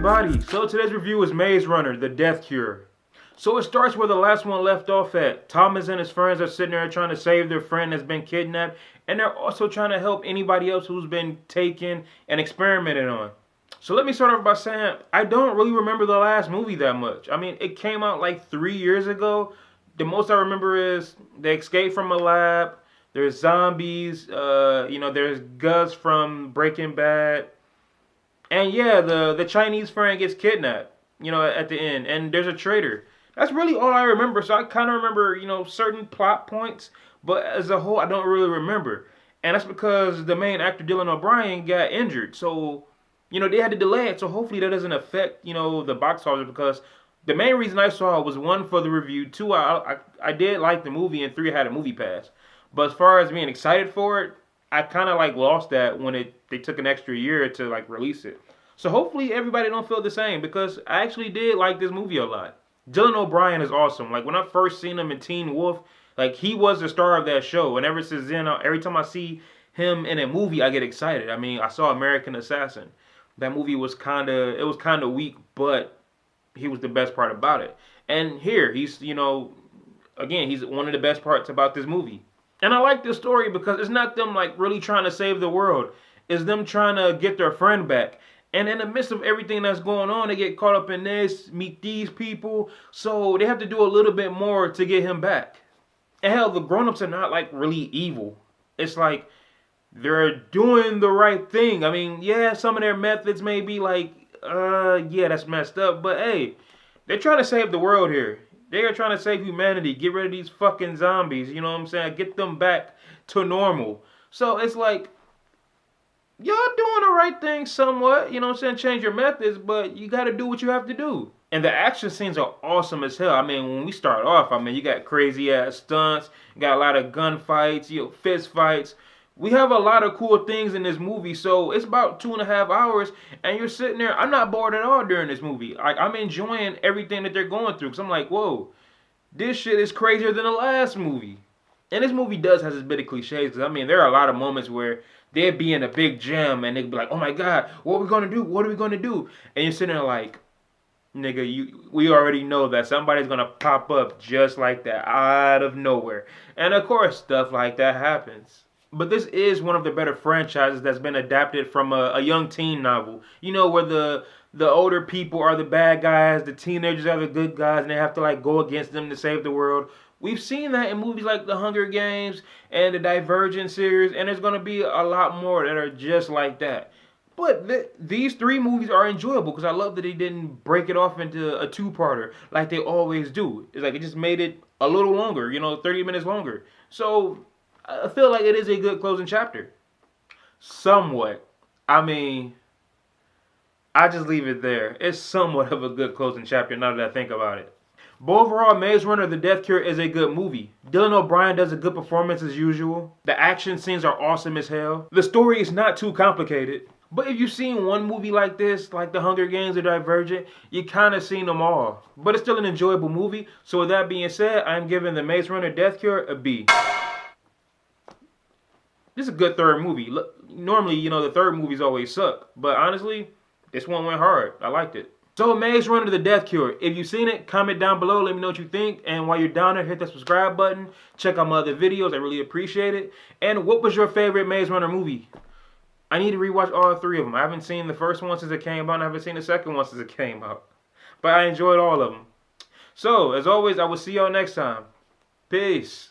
everybody? So today's review is Maze Runner, The Death Cure. So it starts where the last one left off at. Thomas and his friends are sitting there trying to save their friend that's been kidnapped, and they're also trying to help anybody else who's been taken and experimented on. So let me start off by saying, I don't really remember the last movie that much. I mean, it came out like 3 years ago. The most I remember is they escape from a lab, there's zombies, there's Gus from Breaking Bad. And yeah, the Chinese friend gets kidnapped, at the end. And there's a traitor. That's really all I remember. So I kind of remember, certain plot points. But as a whole, I don't really remember. And that's because the main actor, Dylan O'Brien, got injured. So, they had to delay it. So hopefully that doesn't affect, the box office. Because the main reason I saw it was, one, for the review. Two, I did like the movie. And three, I had a movie pass. But as far as being excited for it, I kind of lost that when they took an extra year to release it. So hopefully everybody don't feel the same, because I actually did like this movie a lot. Dylan O'Brien is awesome. When I first seen him in Teen Wolf, he was the star of that show. And ever since then, every time I see him in a movie, I get excited. I mean, I saw American Assassin. That movie was kind of weak, but he was the best part about it. And here, he's, again, he's one of the best parts about this movie. And I like this story because it's not them really trying to save the world. It's them trying to get their friend back. And in the midst of everything that's going on, they get caught up in this, meet these people. So they have to do a little bit more to get him back. And hell, the grown-ups are not really evil. It's they're doing the right thing. I mean, yeah, some of their methods may be yeah, that's messed up. But hey, they're trying to save the world here. They are trying to save humanity. Get rid of these fucking zombies. You know what I'm saying? Get them back to normal. So it's y'all doing the right thing somewhat. You know what I'm saying? Change your methods, but you got to do what you have to do. And the action scenes are awesome as hell. I mean, when we start off, you got crazy ass stunts. You got a lot of gunfights, fist fights. We have a lot of cool things in this movie. So it's about 2.5 hours, and you're sitting there. I'm not bored at all during this movie. I'm enjoying everything that they're going through. Because I'm whoa, this shit is crazier than the last movie. And this movie does have its bit of cliches. Because, there are a lot of moments where they'd be in a big jam, and they'd be oh my God, what are we going to do? What are we going to do? And you're sitting there nigga, we already know that somebody's going to pop up just like that out of nowhere. And of course, stuff like that happens. But this is one of the better franchises that's been adapted from a young teen novel. Where the older people are the bad guys, the teenagers are the good guys, and they have to go against them to save the world. We've seen that in movies like The Hunger Games and the Divergent series, and there's going to be a lot more that are just like that. But these 3 movies are enjoyable because I love that they didn't break it off into a 2-parter like they always do. It's it just made it a little longer, 30 minutes longer. So I feel like it is a good closing chapter. Somewhat. I just leave it there. It's somewhat of a good closing chapter now that I think about it. But overall, Maze Runner, The Death Cure is a good movie. Dylan O'Brien does a good performance as usual. The action scenes are awesome as hell. The story is not too complicated. But if you've seen one movie like this, like The Hunger Games or Divergent, you kind of seen them all. But it's still an enjoyable movie. So with that being said, I'm giving the Maze Runner Death Cure a B. This is a good third movie. Normally, the third movies always suck. But honestly, this one went hard. I liked it. So, Maze Runner The Death Cure. If you've seen it, comment down below. Let me know what you think. And while you're down there, hit that subscribe button. Check out my other videos. I really appreciate it. And what was your favorite Maze Runner movie? I need to rewatch all 3 of them. I haven't seen the first one since it came out. And I haven't seen the second one since it came out. But I enjoyed all of them. So, as always, I will see y'all next time. Peace.